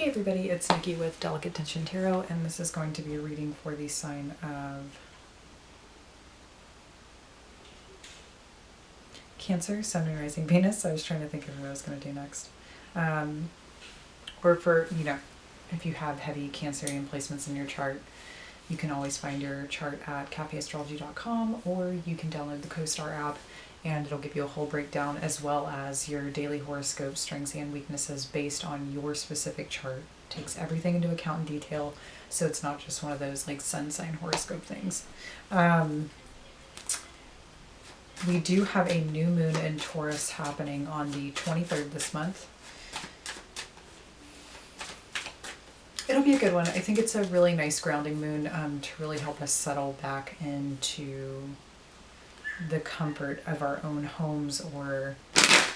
Hey everybody, it's Nikki with Delicate Tension Tarot, and this is going to be a reading for the sign of Cancer, Sun, and Rising Venus. I was trying to think of what I was going to do next. Or for, if you have heavy Cancerian placements in your chart, you can always find your chart at cafeastrology.com, or you can download the CoStar app and it'll give you a whole breakdown as well as your daily horoscope strengths and weaknesses based on your specific chart. It takes everything into account in detail, so it's not just one of those like sun sign horoscope things. We do have a new moon in Taurus happening on the 23rd this month. It'll be a good one. I think it's a really nice grounding moon to really help us settle back into the comfort of our own homes or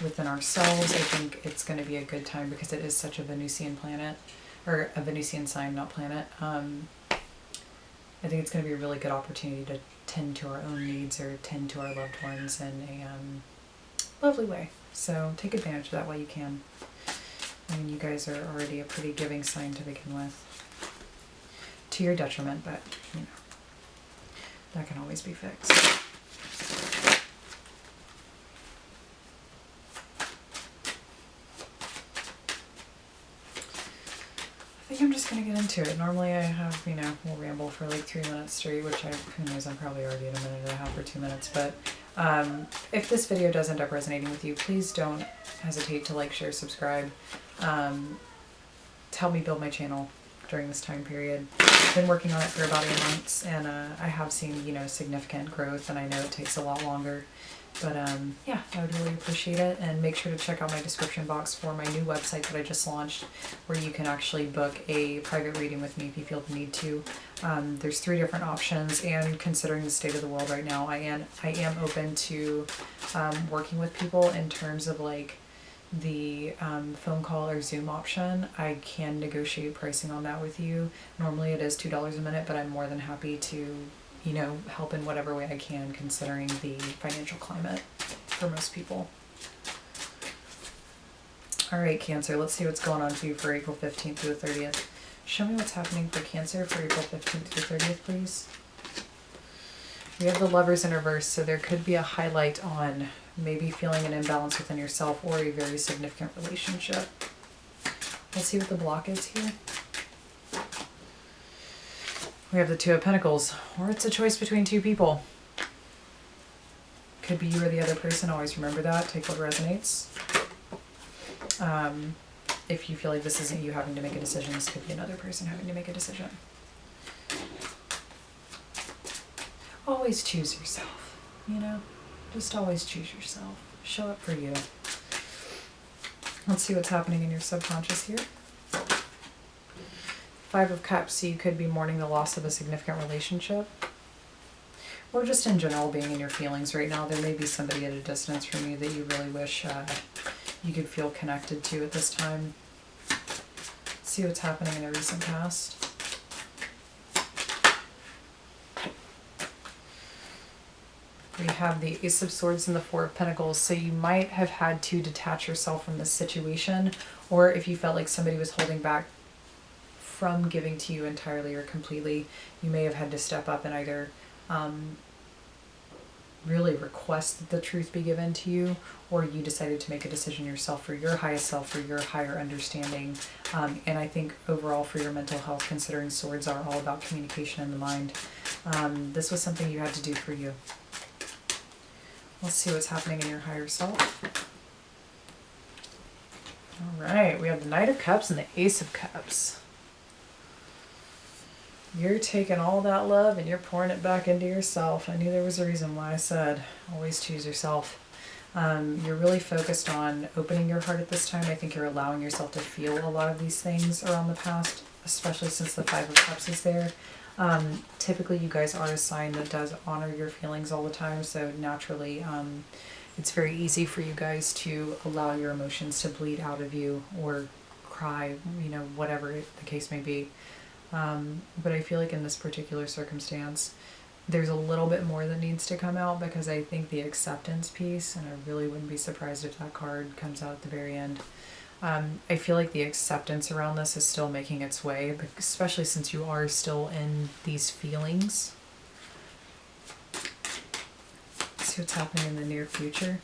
within ourselves. I think it's going to be a good time because it is such a Venusian planet, or a Venusian sign, not planet. I think it's going to be a really good opportunity to tend to our own needs or tend to our loved ones in a lovely way. So take advantage of that while you can. I mean, you guys are already a pretty giving sign to begin with. To your detriment, but, that can always be fixed. I think I'm just going to get into it. Normally I have, we'll ramble for like 3 minutes straight, which who knows, I'm probably already at a minute and a half or 2 minutes, but if this video does end up resonating with you, please don't hesitate to like, share, subscribe. To help me build my channel during this time period. I've been working on it for about 8 months, and I have seen, significant growth, and I know it takes a lot longer. But yeah, I would really appreciate it, and make sure to check out my description box for my new website that I just launched, where you can actually book a private reading with me if you feel the need to. There's 3 different options, and considering the state of the world right now, I am open to working with people in terms of like the phone call or Zoom option. I can negotiate pricing on that with you. Normally it is $2 a minute, but I'm more than happy to help in whatever way I can, considering the financial climate for most people. Alright, Cancer, let's see what's going on for you for April 15th through the 30th. Show me what's happening for Cancer for April 15th through the 30th, please. We have the Lovers in reverse, so there could be a highlight on maybe feeling an imbalance within yourself or a very significant relationship. Let's see what the block is here. We have the Two of Pentacles, or it's a choice between 2 people. Could be you or the other person. Always remember that. Take what resonates. If you feel like this isn't you having to make a decision, this could be another person having to make a decision. Always choose yourself, Just always choose yourself. Show up for you. Let's see what's happening in your subconscious here. 5 of Cups, so you could be mourning the loss of a significant relationship. Or just in general being in your feelings right now. There may be somebody at a distance from you that you really wish you could feel connected to at this time. Let's see what's happening in the recent past. We have the Ace of Swords and the 4 of Pentacles, so you might have had to detach yourself from this situation, or if you felt like somebody was holding back from giving to you entirely or completely, you may have had to step up and either really request that the truth be given to you, or you decided to make a decision yourself for your highest self, for your higher understanding. And I think overall for your mental health, considering swords are all about communication in the mind, this was something you had to do for you. Let's see what's happening in your higher self. Alright, we have the Knight of Cups and the Ace of Cups. You're taking all that love and you're pouring it back into yourself. I knew there was a reason why I said always choose yourself. You're really focused on opening your heart at this time. I think you're allowing yourself to feel a lot of these things around the past, especially since the 5 of Cups is there. Typically you guys are a sign that does honor your feelings all the time, so naturally it's very easy for you guys to allow your emotions to bleed out of you or cry, whatever the case may be. But I feel like in this particular circumstance there's a little bit more that needs to come out, because I think the acceptance piece, and I really wouldn't be surprised if that card comes out at the very end, I feel like the acceptance around this is still making its way, especially since you are still in these feelings. See what's happening in the near future.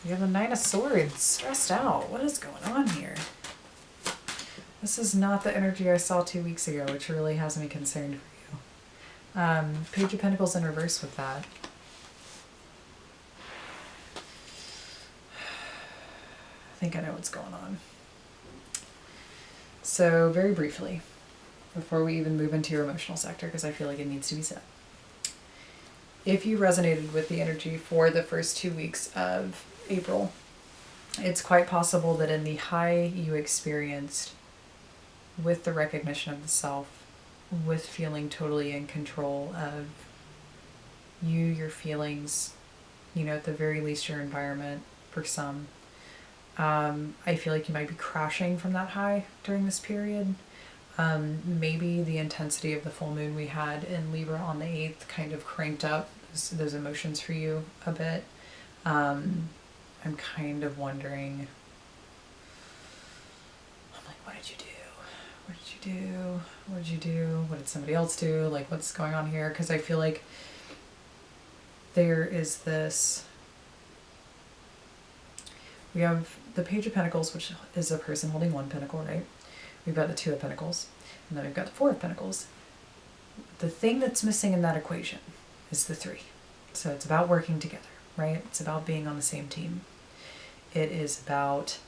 You have the Nine of Swords, stressed out. What is going on here? This is not the energy I saw 2 weeks ago, which really has me concerned for you. Page of Pentacles in reverse with that. I think I know what's going on. So very briefly, before we even move into your emotional sector, because I feel like it needs to be said. If you resonated with the energy for the first 2 weeks of April, it's quite possible that in the high you experienced with the recognition of the self, with feeling totally in control of you, your feelings, you know, at the very least your environment for some, I feel like you might be crashing from that high during this period. Maybe the intensity of the full moon we had in Libra on the 8th kind of cranked up those emotions for you a bit. I'm kind of wondering, I'm like, what did you do? What did you do? What did you do? What did somebody else do? Like, what's going on here? Because I feel like there is this, we have the Page of Pentacles, which is a person holding one pentacle, right? We've got the Two of Pentacles, and then we've got the Four of Pentacles. The thing that's missing in that equation is the 3. So it's about working together, right? It's about being on the same team. It is about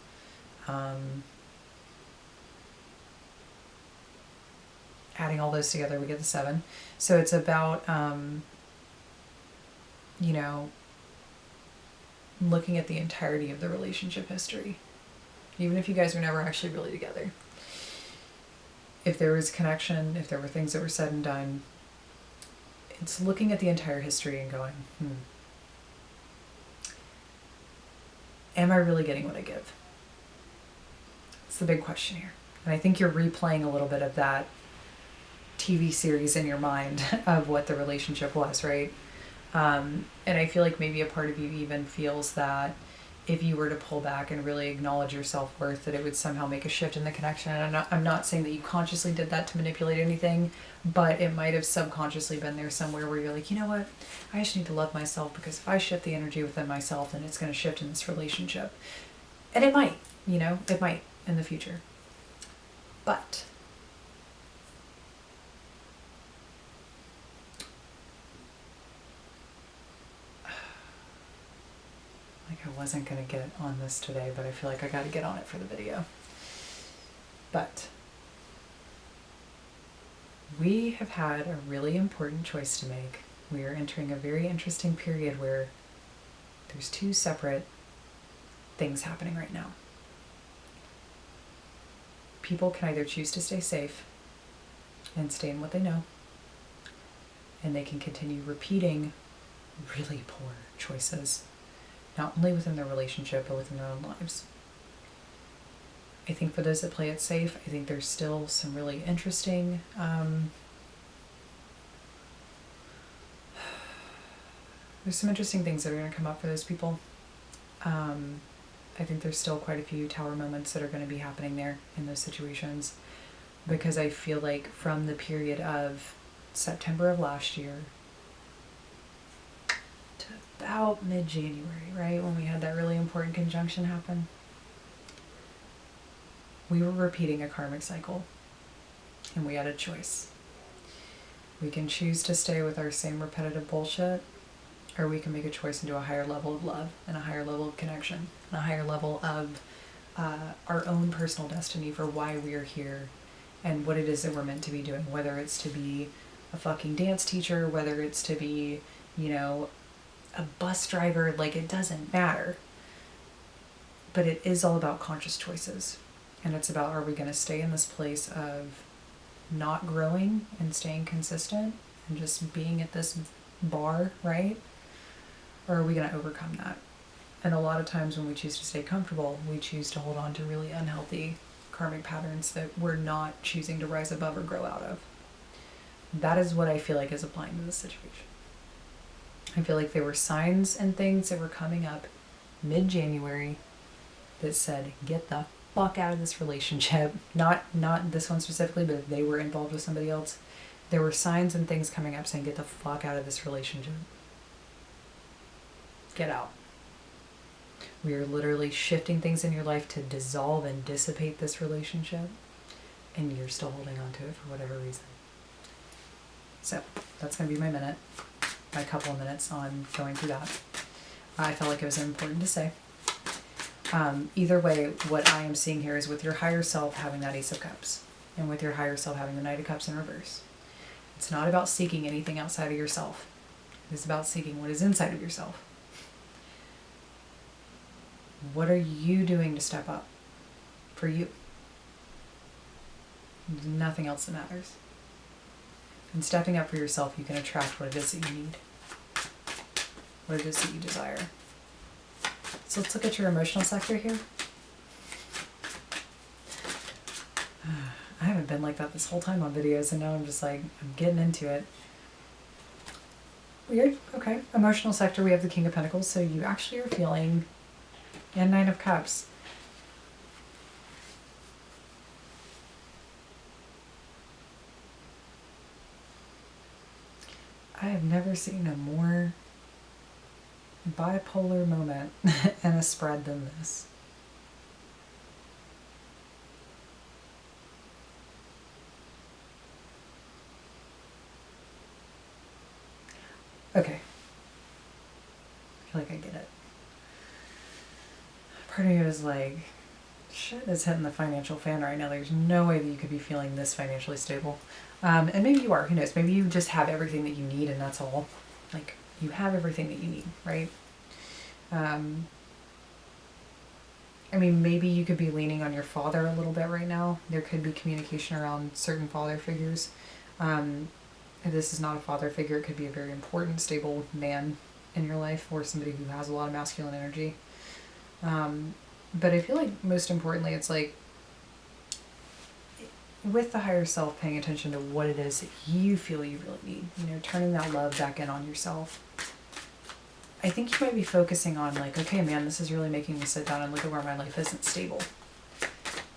adding all those together, we get the 7. So it's about, you know, looking at the entirety of the relationship history. Even if you guys were never actually really together. If there was connection, if there were things that were said and done, it's looking at the entire history and going, am I really getting what I give? It's the big question here. And I think you're replaying a little bit of that TV series in your mind of what the relationship was, right? And I feel like maybe a part of you even feels that if you were to pull back and really acknowledge your self-worth, that it would somehow make a shift in the connection. And I'm not saying that you consciously did that to manipulate anything, but it might have subconsciously been there somewhere where you're like, you know what, I just need to love myself, because if I shift the energy within myself, then it's going to shift in this relationship. And it might, you know, it might in the future. But I wasn't going to get on this today, but I feel like I got to get on it for the video. But we have had a really important choice to make. We are entering a very interesting period where there's 2 separate things happening right now. People can either choose to stay safe and stay in what they know, and they can continue repeating really poor choices, not only within their relationship, but within their own lives. I think for those that play it safe, I think there's still some really interesting there's some interesting things that are going to come up for those people. I think there's still quite a few tower moments that are going to be happening there in those situations, because I feel like from the period of September of last year to about mid-January, right, when we had that really important conjunction happen, we were repeating a karmic cycle, and we had a choice. We can choose to stay with our same repetitive bullshit, or we can make a choice into a higher level of love and a higher level of connection and a higher level of our own personal destiny for why we are here and what it is that we're meant to be doing, whether it's to be a fucking dance teacher, whether it's to be, you know, a bus driver, like, it doesn't matter. But it is all about conscious choices. And it's about, are we going to stay in this place of not growing and staying consistent and just being at this bar, right? Or are we going to overcome that? And a lot of times when we choose to stay comfortable, we choose to hold on to really unhealthy karmic patterns that we're not choosing to rise above or grow out of. That is what I feel like is applying to this situation. I feel like there were signs and things that were coming up mid-January that said, get the fuck out of this relationship. Not this one specifically, but if they were involved with somebody else, there were signs and things coming up saying, get the fuck out of this relationship. Get out. We are literally shifting things in your life to dissolve and dissipate this relationship, and you're still holding on to it for whatever reason. So that's going to be my couple of minutes on going through that. I felt like it was important to say. Either way, what I am seeing here is with your higher self having that Ace of Cups, and with your higher self having the Knight of Cups in reverse. It's not about seeking anything outside of yourself. It's about seeking what is inside of yourself. What are you doing to step up for you? There's nothing else that matters. And stepping up for yourself, you can attract what it is that you need, what it is that you desire. So let's look at your emotional sector here. I haven't been like that this whole time on videos, and now I'm just like, I'm getting into it. Weird. Okay. Emotional sector, we have the King of Pentacles, so you actually are feeling, and Nine of Cups. I have never seen a more bipolar moment and a spread than this. Okay. I feel like I get it. Part of me was like, shit is hitting the financial fan right now. There's no way that you could be feeling this financially stable. And maybe you are, who knows? Maybe you just have everything that you need and that's all. Like, you have everything that you need, right? I mean, maybe you could be leaning on your father a little bit right now. There could be communication around certain father figures. If this is not a father figure, it could be a very important, stable man in your life, or somebody who has a lot of masculine energy. But I feel like most importantly, it's like with the higher self, paying attention to what it is that you feel you really need, you know, turning that love back in on yourself. I think you might be focusing on like, okay, man, this is really making me sit down and look at where my life isn't stable.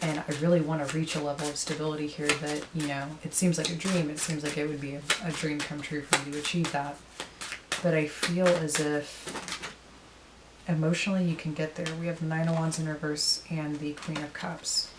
And I really want to reach a level of stability here that, you know, it seems like a dream. It seems like it would be a dream come true for you to achieve that. But I feel as if emotionally you can get there. We have the Nine of Wands in reverse and the Queen of Cups.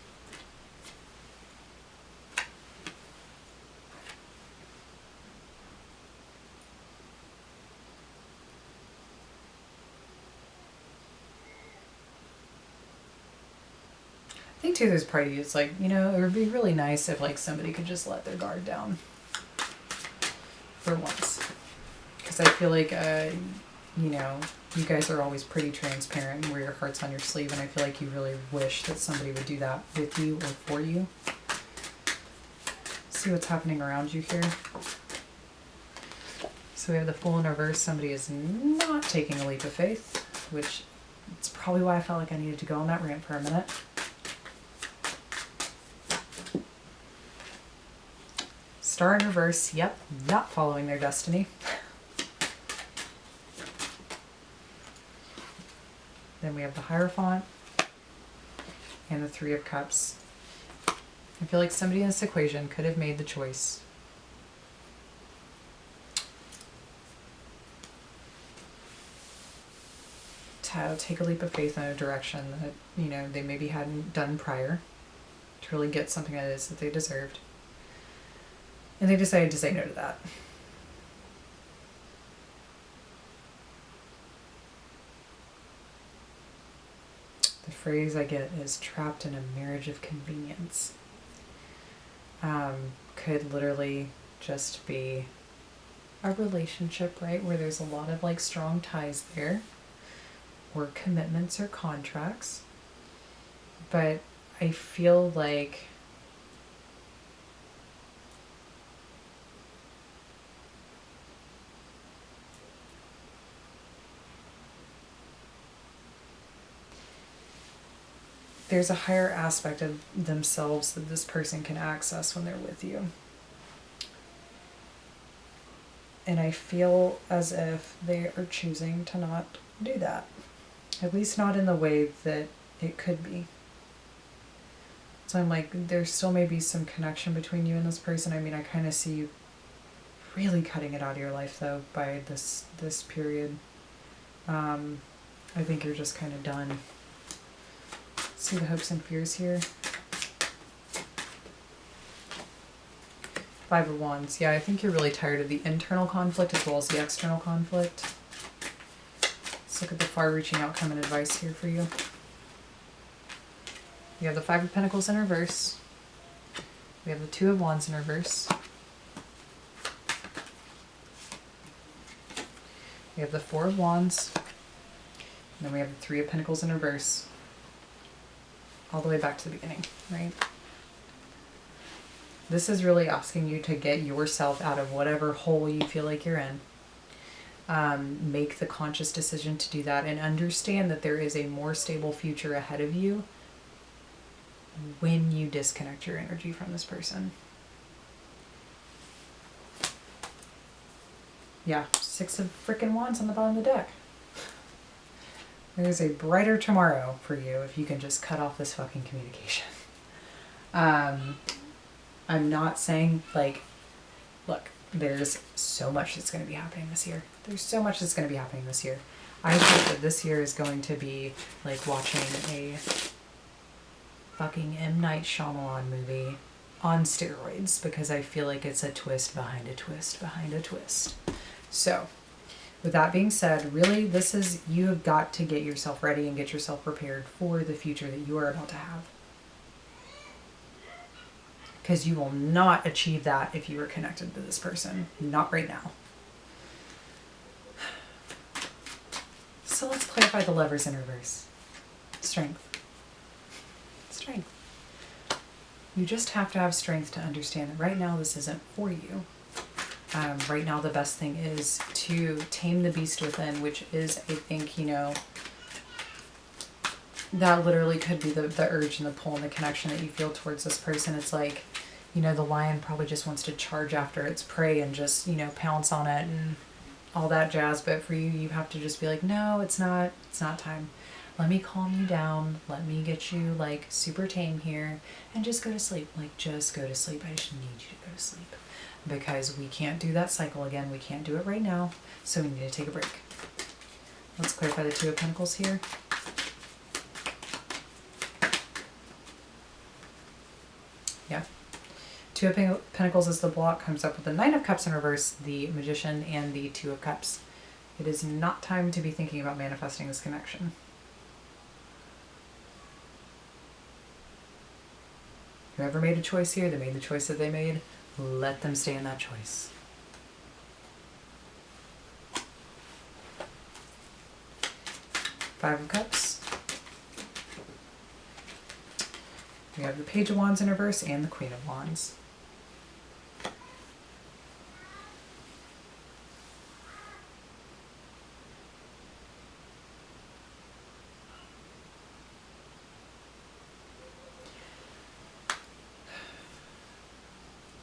I think too, there's part of you, it's like, you know, it would be really nice if like somebody could just let their guard down for once. Because I feel like, you know, you guys are always pretty transparent and wear your hearts on your sleeve, and I feel like you really wish that somebody would do that with you or for you. See what's happening around you here. So we have the Fool in reverse. Somebody is not taking a leap of faith, which it's probably why I felt like I needed to go on that rant for a minute. Star in reverse, yep, not following their destiny. Then we have the Hierophant and the Three of Cups. I feel like somebody in this equation could have made the choice to take a leap of faith in a direction that, you know, they maybe hadn't done prior to really get something that is that they deserved. And they decided to say no to that. The phrase I get is trapped in a marriage of convenience. Could literally just be a relationship, right, where there's a lot of like strong ties there, or commitments or contracts. But I feel like there's a higher aspect of themselves that this person can access when they're with you. And I feel as if they are choosing to not do that. At least not in the way that it could be. So I'm like, there still may be some connection between you and this person. I mean, I kind of see you really cutting it out of your life, though, by this period. I think you're just kind of done. See the hopes and fears here. Five of Wands. Yeah, I think you're really tired of the internal conflict as well as the external conflict. Let's look at the far-reaching outcome and advice here for you. We have the Five of Pentacles in reverse. We have the Two of Wands in reverse. We have the Four of Wands. And then we have the Three of Pentacles in reverse. All the way back to the beginning, right? This is really asking you to get yourself out of whatever hole you feel like you're in. Make the conscious decision to do that and understand that there is a more stable future ahead of you when you disconnect your energy from this person. Yeah, Six of freaking Wands on the bottom of the deck. There's a brighter tomorrow for you if you can just cut off this fucking communication. I'm not saying, like, look, there's so much that's going to be happening this year. There's so much that's going to be happening this year. I think that this year is going to be like watching a fucking M. Night Shyamalan movie on steroids, because I feel like it's a twist behind a twist behind a twist. So, with that being said, really, this is, you have got to get yourself ready and get yourself prepared for the future that you are about to have. Because you will not achieve that if you are connected to this person. Not right now. So let's clarify the Lovers in reverse. Strength. Strength. You just have to have strength to understand that right now this isn't for you. Right now the best thing is to tame the beast within, which is, I think, you know, that literally could be the urge and the pull and the connection that you feel towards this person. It's like, you know, the lion probably just wants to charge after its prey and just, you know, pounce on it and all that jazz. But for you, you have to just be like, no, it's not time. Let me calm you down. Let me get you, like, super tame here and just go to sleep. Like, just go to sleep. I just need you to go to sleep. Because we can't do that cycle again. We can't do it right now. So we need to take a break. Let's clarify the Two of Pentacles here. Yeah. Two of Pentacles is the block, comes up with the Nine of Cups in reverse, the Magician, and the Two of Cups. It is not time to be thinking about manifesting this connection. Whoever made a choice here, they made the choice that they made. Let them stay in that choice. Five of Cups. We have the Page of Wands in reverse and the Queen of Wands.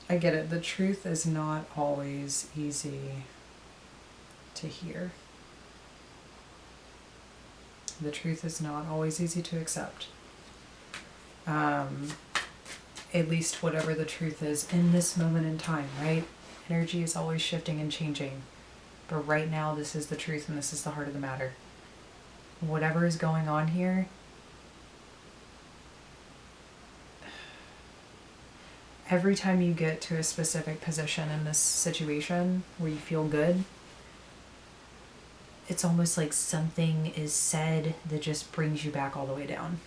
I get it. The truth is not always easy to hear. The truth is not always easy to accept. At least whatever the truth is in this moment in time, right? Energy is always shifting and changing. But right now, this is the truth and this is the heart of the matter. Whatever is going on here, every time you get to a specific position in this situation where you feel good, it's almost like something is said that just brings you back all the way down.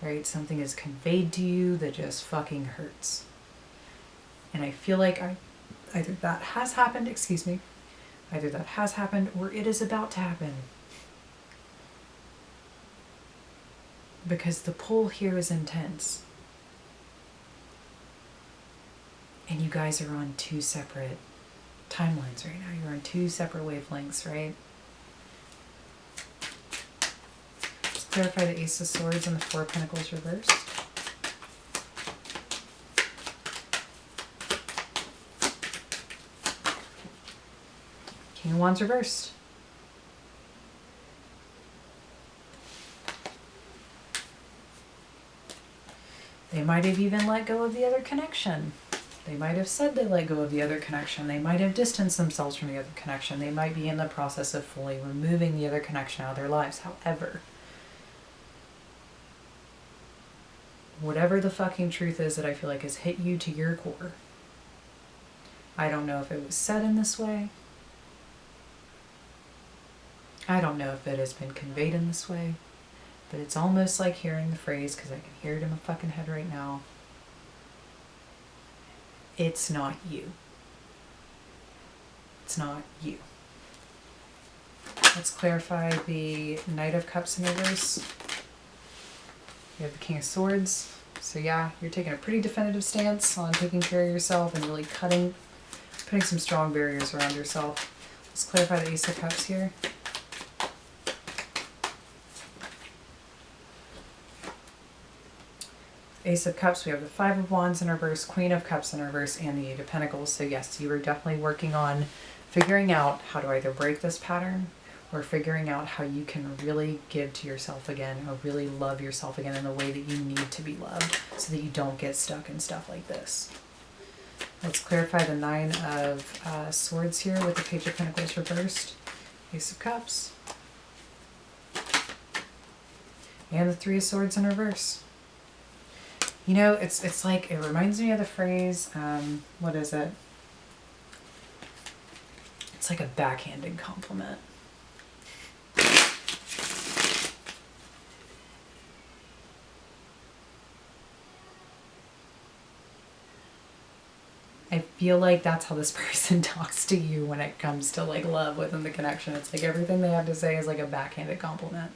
Right? Something is conveyed to you that just fucking hurts. And I feel like either that has happened, either that has happened or it is about to happen. Because the pull here is intense. And you guys are on two separate timelines right now. You're on two separate wavelengths, right? Let's clarify the Ace of Swords and the Four of Pentacles reversed. King of Wands reversed. They might have even let go of the other connection. They might have said they let go of the other connection. They might have distanced themselves from the other connection. They might be in the process of fully removing the other connection out of their lives. However, whatever the fucking truth is that I feel like has hit you to your core, I don't know if it was said in this way. I don't know if it has been conveyed in this way. But it's almost like hearing the phrase, because I can hear it in my fucking head right now. It's not you. It's not you. Let's clarify the Knight of Cups in reverse. You have the King of Swords. So yeah, you're taking a pretty definitive stance on taking care of yourself and really putting some strong barriers around yourself. Let's clarify the Ace of Cups here. Ace of Cups, we have the Five of Wands in reverse, Queen of Cups in reverse, and the Eight of Pentacles. So yes, you are definitely working on figuring out how to either break this pattern or figuring out how you can really give to yourself again or really love yourself again in the way that you need to be loved so that you don't get stuck in stuff like this. Let's clarify the Nine of Swords here with the Page of Pentacles reversed, Ace of Cups, and the Three of Swords in reverse. You know, it's like, it reminds me of the phrase, what is it? It's like a backhanded compliment. I feel like that's how this person talks to you when it comes to like love within the connection. It's like everything they have to say is like a backhanded compliment.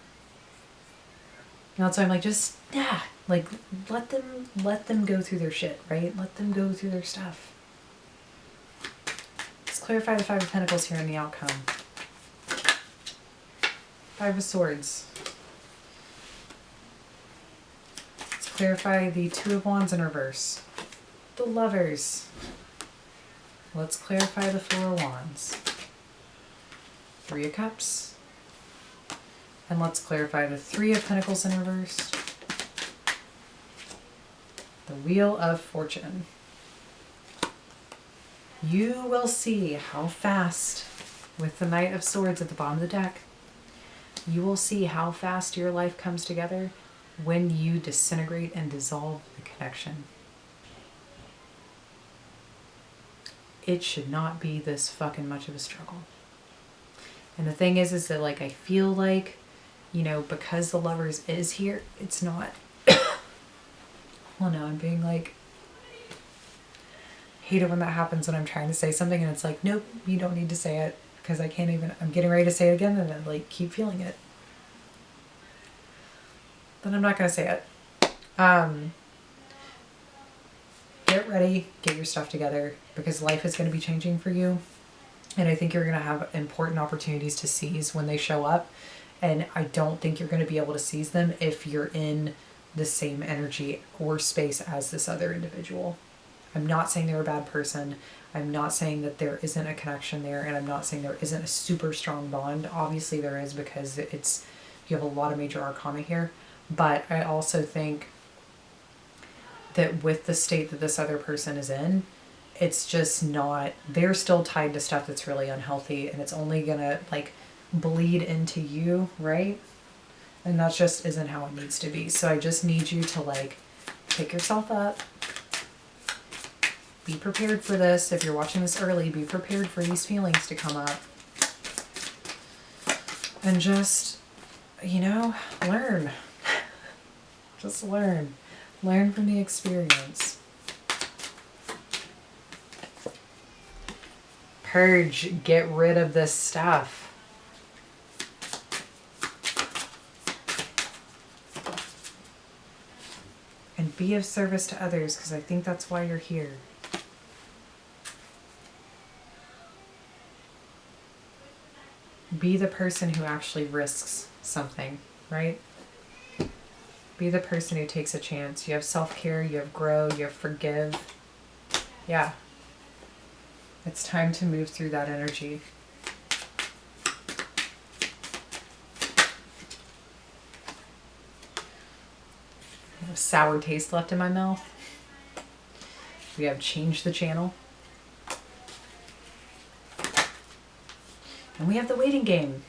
And that's why I'm like, just, yeah, like let them go through their shit, right? Let them go through their stuff. Let's clarify the Five of Pentacles here in the outcome. Five of Swords. Let's clarify the Two of Wands in reverse. The Lovers. Let's clarify the Four of Wands. Three of Cups. And let's clarify the Three of Pentacles in reverse. The Wheel of Fortune. You will see how fast, with the Knight of Swords at the bottom of the deck, you will see how fast your life comes together when you disintegrate and dissolve the connection. It should not be this fucking much of a struggle. And the thing is that like I feel like, you know, because the Lovers is here, it's not, well no, I'm being like, hate it when that happens when I'm trying to say something and it's like, nope, you don't need to say it because I can't even, I'm getting ready to say it again and then like keep feeling it. Then I'm not going to say it. Get ready, get your stuff together because life is going to be changing for you. And I think you're going to have important opportunities to seize when they show up. And I don't think you're going to be able to seize them if you're in the same energy or space as this other individual. I'm not saying they're a bad person. I'm not saying that there isn't a connection there. And I'm not saying there isn't a super strong bond. Obviously there is because it's, you have a lot of major arcana here. But I also think that with the state that this other person is in, it's just not, they're still tied to stuff that's really unhealthy and it's only gonna like bleed into you, right? And that just isn't how it needs to be. So I just need you to like pick yourself up, be prepared for this. If you're watching this early, be prepared for these feelings to come up and just, you know, learn. Just learn from the experience. Purge, get rid of this stuff. And be of service to others, because I think that's why you're here. Be the person who actually risks something, right? Be the person who takes a chance. You have self-care, you have grow, you have forgive. Yeah. It's time to move through that energy. a sour taste left in my mouth. We have changed the channel. And we have the waiting game.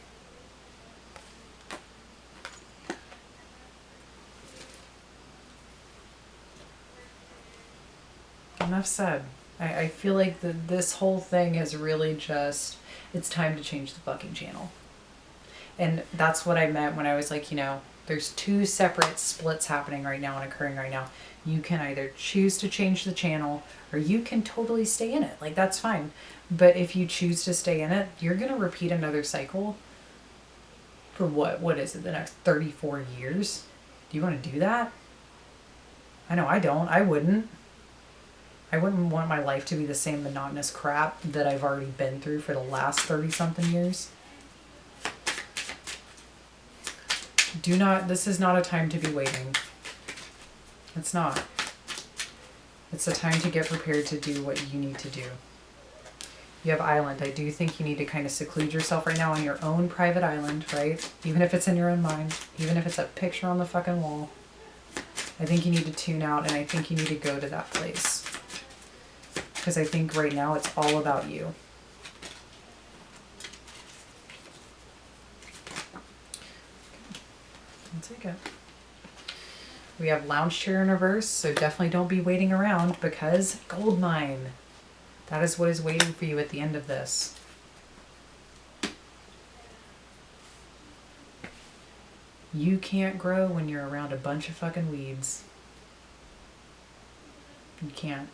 Enough said. I feel like this whole thing is really just, it's time to change the fucking channel. And that's what I meant when I was like, you know, there's two separate splits happening right now and occurring right now. You can either choose to change the channel or you can totally stay in it. Like, that's fine. But if you choose to stay in it, you're going to repeat another cycle for what is it, the next 34 years? Do you want to do that? I know I don't. I wouldn't. I wouldn't want my life to be the same monotonous crap that I've already been through for the last 30-something years. This is not a time to be waiting. It's not. It's a time to get prepared to do what you need to do. You have island. I do think you need to kind of seclude yourself right now on your own private island, right? Even if it's in your own mind, even if it's a picture on the fucking wall. I think you need to tune out, and I think you need to go to that place. Because I think right now it's all about you. I'll take it. We have lounge chair in reverse, so definitely don't be waiting around because gold mine. That is what is waiting for you at the end of this. You can't grow when you're around a bunch of fucking weeds. You can't.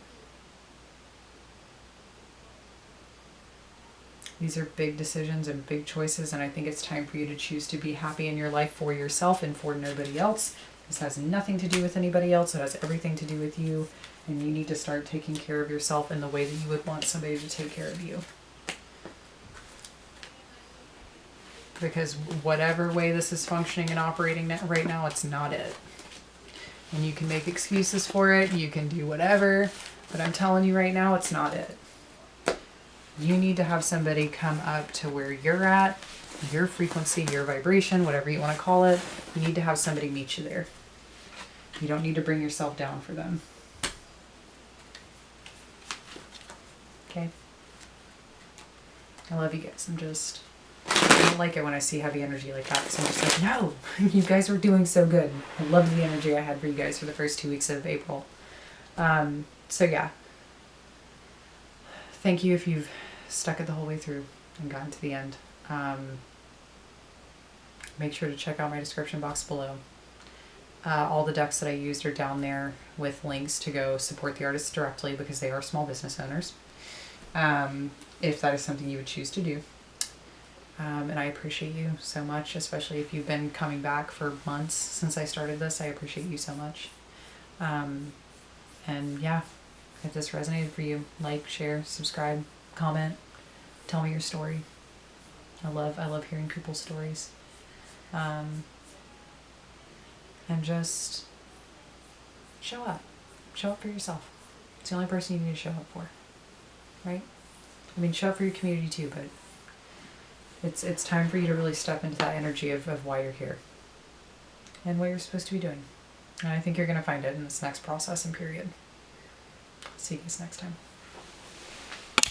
These are big decisions and big choices, and I think it's time for you to choose to be happy in your life for yourself and for nobody else. This has nothing to do with anybody else. It has everything to do with you, and you need to start taking care of yourself in the way that you would want somebody to take care of you. Because whatever way this is functioning and operating right now, it's not it. And you can make excuses for it, you can do whatever, but I'm telling you right now, it's not it. You need to have somebody come up to where you're at, your frequency, your vibration, whatever you want to call it. You need to have somebody meet you there. You don't need to bring yourself down for them. Okay? I love you guys. I don't like it when I see heavy energy like that. So I'm just like, no, you guys were doing so good. I loved the energy I had for you guys for the first 2 weeks of April. So yeah. Thank you if you've stuck it the whole way through and gotten to the end. Make sure to check out my description box below. All the decks that I used are down there with links to go support the artists directly because they are small business owners. If that is something you would choose to do. And I appreciate you so much, especially if you've been coming back for months since I started this. I appreciate you so much. And yeah. If this resonated for you, like, share, subscribe, comment, tell me your story. I love hearing people's stories. And just show up. Show up for yourself. It's the only person you need to show up for. Right? I mean, show up for your community too, but it's time for you to really step into that energy of why you're here. And what you're supposed to be doing. And I think you're going to find it in this next process and period. See you guys next time.